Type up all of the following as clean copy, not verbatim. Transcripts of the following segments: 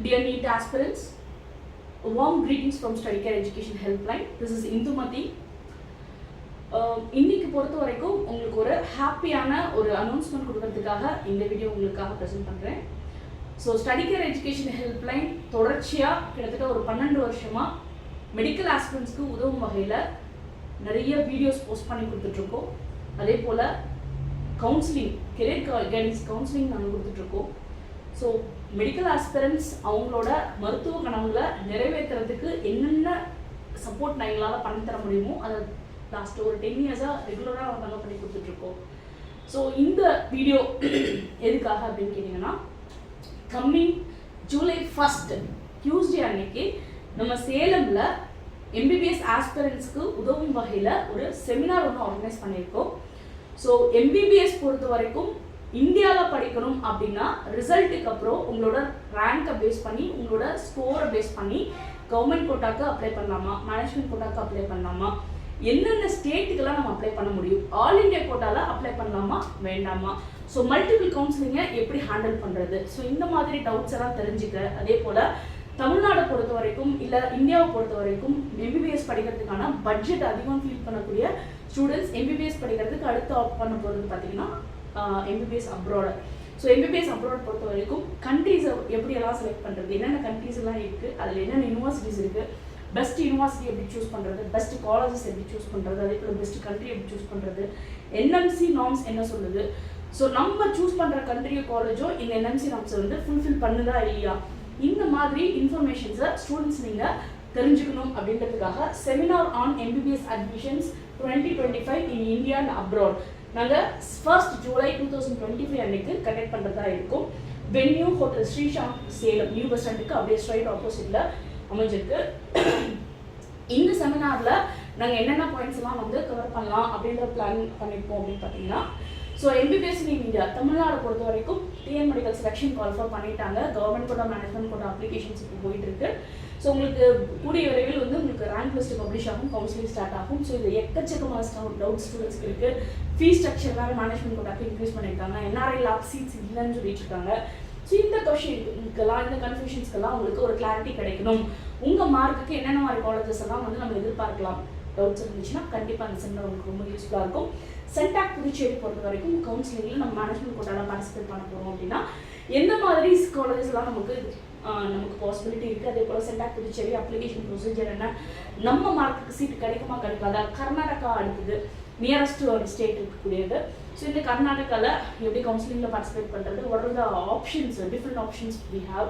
Dear NEET aspirants, warm greetings from Study Care Education Helpline. This is Indumati. இன்னைக்கு பொறுத்த வரைக்கும் உங்களுக்கு ஒரு ஹாப்பியான ஒரு அனௌன்ஸ்மெண்ட் கொடுக்கறதுக்காக இந்த வீடியோ உங்களுக்காக ப்ரெசென்ட் பண்ணுறேன். So study care education helpline தொடர்ச்சியாக கிட்டத்தட்ட ஒரு 12 வருஷமாக மெடிக்கல் ஆஸ்பிரண்ட்ஸ்க்கு உதவும் வகையில் நிறைய வீடியோஸ் போஸ்ட் பண்ணி கொடுத்துட்ருக்கோம். அதே போல் கவுன்சிலிங், கெரியர் கைடன்ஸ் கவுன்சிலிங் நாங்கள் கொடுத்துட்ருக்கோம். ஸோ மெடிக்கல் ஆஸ்பிரண்ட்ஸ் அவங்களோட மருத்துவ கனவுகளை நிறைவேற்றுறதுக்கு என்னென்ன சப்போர்ட் எங்களால் பண்ணி தர முடியுமோ அதை லாஸ்ட் ஒரு 10 இயர்ஸாக ரெகுலராக நாங்கள் பண்ணி கொடுத்துட்ருக்கோம். ஸோ இந்த வீடியோ எதுக்காக அப்படின்னு கேட்டிங்கன்னா, கம்மிங் ஜூலை 1 டியூஸ்டே அன்னைக்கு நம்ம சேலமில் எம்பிபிஎஸ் ஆஸ்பிரண்ட்ஸ்க்கு உதவும் வகையில் ஒரு செமினார் ஒன்று ஆர்கனைஸ் பண்ணியிருக்கோம். ஸோ எம்பிபிஎஸ் பொறுத்த வரைக்கும் இந்தியாவில் படிக்கணும் அப்படின்னா ரிசல்ட்டுக்கு அப்புறம் உங்களோட ரேங்கை பேஸ் பண்ணி, உங்களோட ஸ்கோரை பேஸ் பண்ணி கவர்மெண்ட் கோட்டாக்கு அப்ளை பண்ணலாமா, மேனேஜ்மெண்ட் கோட்டாக்கு அப்ளை பண்ணலாமா, என்னென்ன ஸ்டேட்டுக்கெல்லாம் நம்ம அப்ளை பண்ண முடியும், ஆல் இண்டியா கோட்டாவில் அப்ளை பண்ணலாமா வேண்டாமா, ஸோ மல்டிபிள் கவுன்சிலிங்கை எப்படி ஹேண்டில் பண்ணுறது, ஸோ இந்த மாதிரி டவுட்ஸ் எல்லாம் தெரிஞ்சுக்க, அதே போல் தமிழ்நாடை பொறுத்த வரைக்கும் இல்லை இந்தியாவை பொறுத்த வரைக்கும் எம்பிபிஎஸ் படிக்கிறதுக்கான பட்ஜெட் அதிகம் ஃபீல் பண்ணக்கூடிய ஸ்டூடெண்ட்ஸ் எம்பிபிஎஸ் படிக்கிறதுக்கு அடுத்து ஆப்ட் பண்ண போகிறது பார்த்தீங்கன்னா MBBS abroad. So MBBS abroad பொறுத்த வரைக்கும் கண்ட்ரீஸை எப்படியெல்லாம் செலக்ட் பண்ணுறது, என்னென்ன கண்ட்ரீஸ் எல்லாம் இருக்குது, அதில் என்னென்ன யூனிவர்சிட்டிஸ் இருக்குது, பெஸ்ட் யூனிவர்சிட்டி எப்படி சூஸ் பண்ணுறது, பெஸ்ட் காலேஜஸ் எப்படி சூஸ் பண்ணுறது, அதே போல் பெஸ்ட் கண்ட்ரி எப்படி சூஸ் பண்ணுறது, என்எம்சி நார்ம்ஸ் என்ன சொல்லுது, ஸோ நம்ம சூஸ் பண்ணுற கண்ட்ரியோ காலேஜோ இந்த என்எம்சி நார்ம்ஸை வந்து ஃபுல்ஃபில் பண்ணுதா இல்லையா, இந்த மாதிரி இன்ஃபர்மேஷன்ஸை ஸ்டூடெண்ட்ஸ் நீங்கள் தெரிஞ்சுக்கணும் அப்படின்றதுக்காக seminar on MBBS admissions 2025 in India and abroad நாங்கள் 1 ஜூலை 2025 அன்னைக்கு கண்டக்ட் பண்ணுறதா இருக்கும். Venue hotel Srisham Salem new bus ஸ்டாண்டுக்கு அப்படியே ஸ்ட்ரைட் ஆப்போசிட்டில் அமைஞ்சிருக்கு. இந்த செமினாரில் நாங்கள் என்னென்ன பாயிண்ட்ஸ் எல்லாம் வந்து கவர் பண்ணலாம் அப்படின்ற பிளான் பண்ணியிருக்கோம் அப்படின்னு பார்த்தீங்கன்னா, so MBBS in India Tamil Nadu பொறுத்த வரைக்கும் டிஎன் மெடிக்கல் செலெக்ஷன் கால்ஃபார் பண்ணிட்டாங்க. Government quota, management quota applications இப்போ போயிட்டு இருக்கு. ஸோ உங்களுக்கு கூடிய விரைவில் வந்து உங்களுக்கு ரேங்க் லிஸ்ட் பப்ளிஷ் ஆகும், கவுன்சிலிங் ஸ்டார்ட் ஆகும். ஸோ இது எக்கச்சக்கமான டவுட் ஸ்டூடெண்ட்ஸ்க்கு இருக்குது. ஃபீஸ் ஸ்ட்ரக்சர் வேறு மேனேஜ்மெண்ட் கோட்டாக்கு இன்க்ரீஸ் பண்ணியிருக்காங்க. என்ஆர்ஐ லாப் சீட்ஸ் இல்லைன்னு சொல்லிட்டு இருக்காங்க. ஸோ இந்த கொஷினுக்கெல்லாம், இந்த கன்ஃபியூஷன்ஸ்க்கெல்லாம் உங்களுக்கு ஒரு கிளாரிட்டி கிடைக்கணும். உங்கள் மார்க்குக்கு என்னென்ன மாதிரி காலேஜஸ் எல்லாம் வந்து நம்ம எதிர்பார்க்கலாம், டவுட்ஸ் இருந்துச்சுன்னா கண்டிப்பாக அந்த செமினார் உங்களுக்கு ரொம்ப யூஸ்ஃபுல்லாக இருக்கும். சென்டாக் புதுச்சேரி பொறுத்த வரைக்கும் கவுன்சிலிங்கில் நம்ம மேனேஜ்மெண்ட் கோட்டாவில் பார்ட்டிசிபேட் பண்ண போகிறோம் அப்படின்னா எந்த மாதிரி காலேஜஸ் எல்லாம் நமக்கு பாசிபிலிட்டி இருக்குது, அதே போல் சென்டாக் புதுச்சேரி அப்ளிகேஷன் ப்ரொசீஜர் என்ன, நம்ம மார்க்குக்கு சீட்டு கிடைக்குமா கிடைக்காதா, கர்நாடகா அடுத்தது நியரஸ்ட் ஒரு ஸ்டேட் இருக்கக்கூடியது. ஸோ இந்த கர்நாடகாவில் எப்படி கவுன்சிலிங்கில் பார்ட்டிசிபேட் பண்ணுறது, what are the options, different options we have.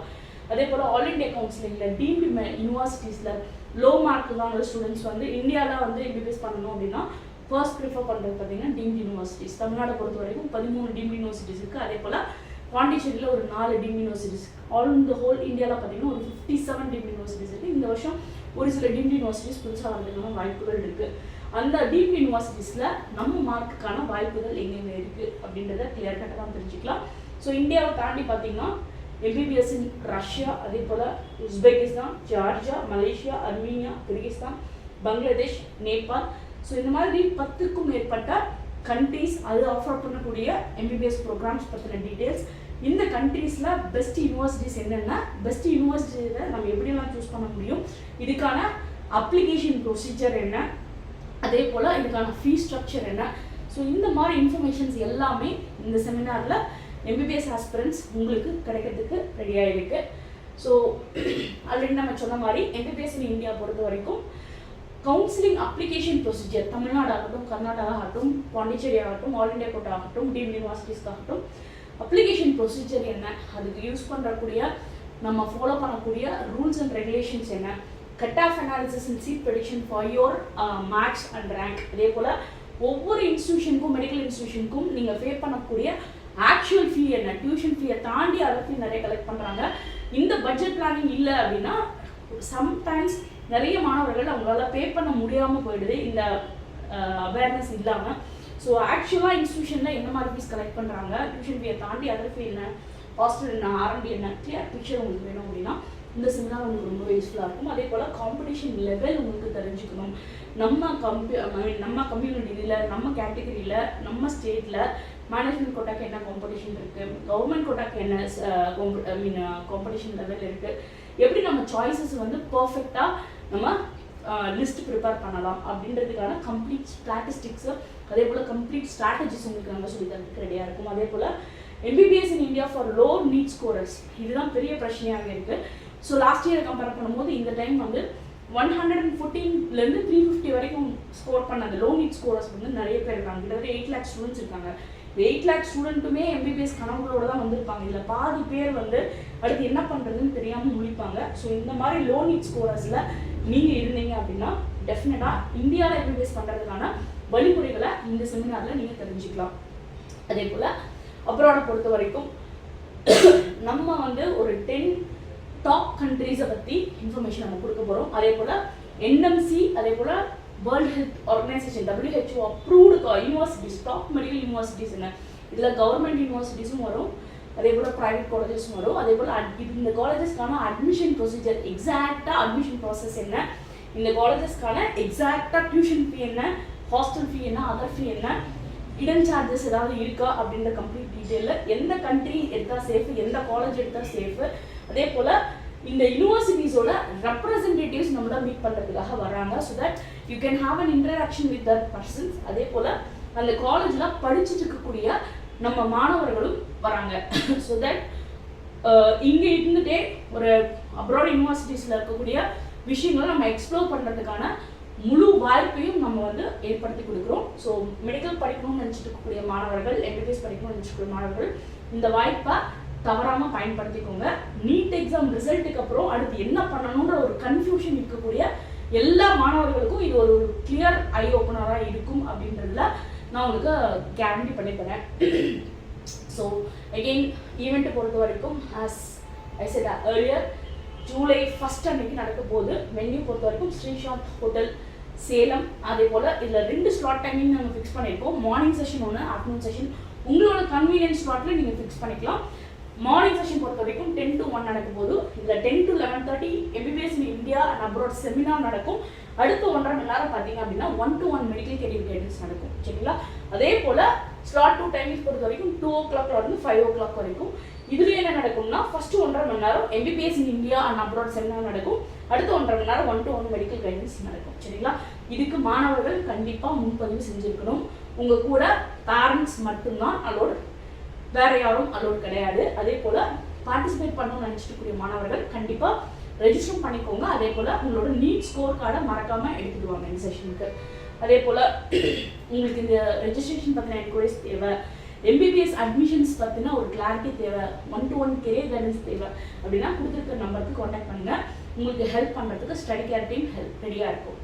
அதே போல் ஆல் இண்டியா கவுன்சிலிங்கில் டீம்டு யூனிவர்சிட்டிஸில் லோ மார்க் தான் ஸ்டூடெண்ட்ஸ் வந்து இந்தியாவில் வந்து எம்பிபிஎஸ் பண்ணணும் அப்படின்னா ஃபர்ஸ்ட் ப்ரிஃபர் பண்ணுறது பார்த்தீங்கன்னா டீம்டு யூனிவர்சிட்டிஸ். தமிழ்நாடு பொறுத்த வரைக்கும் 13 டீம்டு யூனிவர்சிட்டிஸ் இருக்குது. அதே போல் பாண்டிச்சேரியில் ஒரு 4 டீம்டு யூனிவர்சிட்டிஸ். ஆல் இந்த ஹோல் இந்தியாவில் பார்த்தீங்கன்னா ஒரு 57 டீம்டு யூனிவர்சிட்டிஸ் இருக்குது. இந்த வருஷம் ஒரு சில டீம்டு யூனிவர்சிட்டிஸ் புதுசாக வந்ததுக்கான வாய்ப்புகள் இருக்குது. அந்த டீம்டு யூனிவர்சிட்டிஸில் நம்ம மார்க்குக்கான வாய்ப்புகள் எங்கெங்கே இருக்குது அப்படின்றத கிளியர் கட்டாக தெரிஞ்சுக்கலாம். ஸோ இந்தியாவை தாண்டி பார்த்தீங்கன்னா எம்பிபிஎஸ் இன் ரஷ்யா, அதே போல் Uzbekistan, Georgia, Malaysia, Armenia, Kyrgyzstan, Bangladesh, Nepal, so இந்த மாதிரி 10க்கும் மேற்பட்ட கண்ட்ரீஸ் அது ஆஃபர் பண்ணக்கூடிய எம்பிபிஎஸ் ப்ரோக்ராம்ஸ் பற்றின டீட்டெயில்ஸ், இந்த கண்ட்ரீஸில் பெஸ்ட் யூனிவர்சிட்டிஸ் என்னென்ன, பெஸ்ட் யூனிவர்சிட்டியில் நம்ம எப்படியெல்லாம் சூஸ் பண்ண முடியும், இதுக்கான அப்ளிகேஷன் ப்ரொசீஜர் என்ன, அதே போல் இதுக்கான ஃபீஸ் ஸ்ட்ரக்சர் என்ன, ஸோ இந்த மாதிரி இன்ஃபர்மேஷன்ஸ் எல்லாமே இந்த செமினாரில் எம்பிபிஎஸ் ஆஸ்பிரண்ட்ஸ் உங்களுக்கு கிடைக்கிறதுக்கு ரெடியாக இருக்குது. ஸோ ஆல்ரெடி நம்ம சொன்ன மாதிரி எம்பிபிஎஸ் இன் இந்தியா பொறுத்த வரைக்கும் கவுன்சிலிங் அப்ளிகேஷன் ப்ரொசீஜர் தமிழ்நாடு ஆகட்டும், கர்நாடகா ஆகட்டும், பாண்டிச்சேரி ஆகட்டும், ஆல் இண்டியா கோட்டா ஆகட்டும், டீம்டு யூனிவர்சிட்டிஸ்க்கு ஆகட்டும், அப்ளிகேஷன் ப்ரொசீஜர் என்ன, அதுக்கு யூஸ் பண்ணுறக்கூடிய நம்ம ஃபாலோ பண்ணக்கூடிய ரூல்ஸ் அண்ட் ரெகுலேஷன்ஸ் என்ன, cut off analysis and seat prediction for your marks and rank, அதே போல் ஒவ்வொரு இன்ஸ்டியூஷனுக்கும், மெடிக்கல் இன்ஸ்டியூஷனுக்கும் நீங்கள் பே பண்ணக்கூடிய ஆக்சுவல் ஃபீ என்ன, டியூஷன் ஃபீயை தாண்டி அதர் ஃபீ நிறைய கலெக்ட் பண்ணுறாங்க. இந்த பட்ஜெட் பிளானிங் இல்லை அப்படின்னா சம்டைம்ஸ் நிறைய மாணவர்கள் அவங்களால பே பண்ண முடியாமல் போயிடுது இந்த அவேர்னஸ் இல்லாமல். ஸோ ஆக்சுவலாக இன்ஸ்டியூஷனில் என்ன மாதிரி ஃபீஸ் கலெக்ட் பண்ணுறாங்க, டியூஷன் ஃபீயை தாண்டி அதர் ஃபீ என்ன, ஹாஸ்டல் என்ன, ஆர்என்டி என்ன, கிளியர் பிக்சர் உங்களுக்கு வேணும் அப்படின்னா இந்த செமினார் உங்களுக்கு ரொம்ப யூஸ்ஃபுல்லாக இருக்கும். அதே போல் காம்படிஷன் லெவல் உங்களுக்கு தெரிஞ்சுக்கணும். நம்ம கம்யூனிட்டியில், நம்ம கேட்டகரியில், நம்ம ஸ்டேட்டில் மேனேஜ்மெண்ட் கோட்டாக்கு என்ன காம்படிஷன் இருக்குது, கவர்மெண்ட் கோட்டாக்கு என்ன காம்படிஷன் லெவல் இருக்குது, எப்படி நம்ம சாய்ஸஸ் வந்து பர்ஃபெக்டாக நம்ம லிஸ்ட் ப்ரிப்பேர் பண்ணலாம் அப்படின்றதுக்கான கம்ப்ளீட் ஸ்டாட்டிஸ்டிக்ஸு, அதே போல் கம்ப்ளீட் ஸ்ட்ராட்டஜிஸ் உங்களுக்கு நாங்கள் சொல்லி தரதுக்கு ரெடியாக இருக்கும். அதே போல் MBBS in India for low NEET scorers இதுதான் பெரிய பிரச்சனையாக இருக்குது. ஸோ லாஸ்ட் இயரை கம்பேர் பண்ணும்போது இந்த டைம் வந்து 114லேருந்து 350 வரைக்கும் ஸ்கோர் பண்ண அந்த லோ நீட் ஸ்கோரர்ஸ் வந்து நிறைய பேர் இருக்காங்க. கிட்டத்தட்ட 8 lakh ஸ்டூடெண்ட்ஸ் இருக்காங்க. இந்த 8 lakh ஸ்டூடெண்ட்டுமே MBBS கனவுகளோட தான் வந்திருப்பாங்க. இதில் பாதி பேர் வந்து அடுத்து என்ன பண்ணுறதுன்னு தெரியாமல் முழிப்பாங்க. ஸோ இந்த மாதிரி லோ நீட் ஸ்கோரர்ஸில் நீங்கள் இருந்தீங்க அப்படின்னா டெஃபினட்டாக இந்தியாவில் MBBS பண்ணுறதுக்கான வழிமுறைகளை இந்த செமினாரில் நீங்கள் தெரிஞ்சுக்கலாம். அதே போல் அப்ராடை பொறுத்த வரைக்கும் நம்ம வந்து ஒரு 10 டாப் கண்ட்ரீஸை பற்றி இன்ஃபர்மேஷன் நம்ம கொடுக்க போகிறோம். அதே போல் NMC, அதே போல் world health organisation WHO approved universities, top medical universities என்ன, இதில் கவர்மெண்ட் யூனிவர்சிட்டிஸும் வரும், அதே போல் ப்ரைவேட் காலேஜஸும் வரும். அதே போல் இந்த காலேஜஸ்க்கான அட்மிஷன் ப்ரொசீஜர், எக்ஸாக்டாக அட்மிஷன் ப்ராசஸ் என்ன, இந்த காலேஜஸ்க்கான எக்ஸாக்டாக டியூஷன் ஃபீ என்ன, ஹாஸ்டல் ஃபீ என்ன, அதர் ஃபீ என்ன, இடன் சார்ஜஸ் ஏதாவது இருக்கா அப்படின்ற கம்ப்ளீட் டீட்டெயிலில், எந்த கண்ட்ரி எடுத்தால் சேஃபு, எந்த காலேஜ் எடுத்தால் சேஃபு, அதே போல் இந்த யூனிவர்சிட்டிஸோட ரெப்ரசன்டேட்டிவ்ஸ் நம்மள மீட் பண்ணுறதுக்காக வராங்க. So that you can have an interaction with that persons. அதே போல் அந்த காலேஜில் படிச்சுட்டு இருக்கக்கூடிய நம்ம மாணவர்களும் வராங்க. ஸோ தட் இங்கே இருந்துகிட்டே ஒரு அப்ராட் யூனிவர்சிட்டிஸில் இருக்கக்கூடிய விஷயங்களை நம்ம எக்ஸ்ப்ளோர் பண்ணுறதுக்கான முழு வாய்ப்பையும் நம்ம வந்து ஏற்படுத்தி கொடுக்குறோம். ஸோ மெடிக்கல் படிக்கணும்னு நினச்சிட்டு இருக்கக்கூடிய மாணவர்கள், MBBS படிக்கணும்னு நினச்சிக்கூடிய மாணவர்கள் இந்த வாய்ப்பை தவறாமல் பயன்படுத்திக்கோங்க. நீட் எக்ஸாம் ரிசல்ட்டுக்கு அப்புறம் அடுத்து என்ன பண்ணணுன்ற ஒரு கன்ஃபியூஷன் இருக்கக்கூடிய எல்லா மாணவர்களுக்கும் இது ஒரு கிளியர் ஐ ஓப்பனராக இருக்கும் அப்படின்றதுல நான் உங்களுக்கு கேரண்டி பண்ணி தரேன். ஸோ அகெயின் ஈவெண்ட்டை பொறுத்த வரைக்கும் as I said earlier July 1 அன்னைக்கு நடக்க போகுது. வென்யூ பொறுத்த வரைக்கும் ஸ்ரீசாந்த் ஹோட்டல் சேலம். அதே போல் இதில் 2 ஸ்லாட் டைமிங் நாங்கள் ஃபிக்ஸ் பண்ணியிருக்கோம். மார்னிங் செஷன் ஒன்று, ஆஃப்டர்நூன் செஷன். உங்களோட கன்வீனியன்ஸ் ஸ்லாட்டில் நீங்கள் ஃபிக்ஸ் பண்ணிக்கலாம். மார்னிங் செஷன் பொறுத்த வரைக்கும் 10 to 1 நடக்கும் போது இதில் 10 to 11:30 MBBS in India and abroad seminar நடக்கும். அடுத்த 1.5 மணி நேரம் பார்த்தீங்க அப்படின்னா 1-to-1 மெடிக்கல் கெரியர் கைடன்ஸ் நடக்கும். சரிங்களா? அதே போல் ஸ்லாட் 2 டைமிங்ஸ் பொறுத்த வரைக்கும் 2 o'clock இருந்து 5 o'clock வரைக்கும். இதுல என்ன நடக்கும்னா ஃபர்ஸ்ட் 1.5 மணி நேரம் MBBS in India and abroad seminar நடக்கும். அடுத்த 1.5 மணி நேரம் 1-to-1 மெடிக்கல் கைடன்ஸ் நடக்கும். சரிங்களா? இதுக்கு மாணவர்கள் கண்டிப்பாக முன்பதிவு செஞ்சுருக்கணும். உங்கள் கூட பேரண்ட்ஸ் மட்டும்தான் அலோடு, வேற யாரும் அலோடு கிடையாது. அதே போல் பார்ட்டிசிபேட் பண்ணணும்னு நினச்சிட்டு மாணவர்கள் கண்டிப்பாக ரெஜிஸ்டர் பண்ணிக்கோங்க. அதே போல் உங்களோட நீட் ஸ்கோர் கார்டை மறக்காமல் எடுத்துடுவாங்க இந்த செஷனுக்கு. அதே போல் உங்களுக்கு இந்த ரெஜிஸ்ட்ரேஷன் பற்றின என்கொயரிஸ் தேவை, MBBS அட்மிஷன்ஸ் பற்றின ஒரு கிளாரிட்டி தேவை, 1-to-1 கெரியர் கைடன்ஸ் தேவை அப்படின்னா கொடுத்துருக்க நம்பருக்கு கான்டாக்ட் பண்ணுங்கள். உங்களுக்கு ஹெல்ப் பண்ணுறதுக்கு ஸ்டடி கேர் டீம் ரெடியாக இருக்கும்.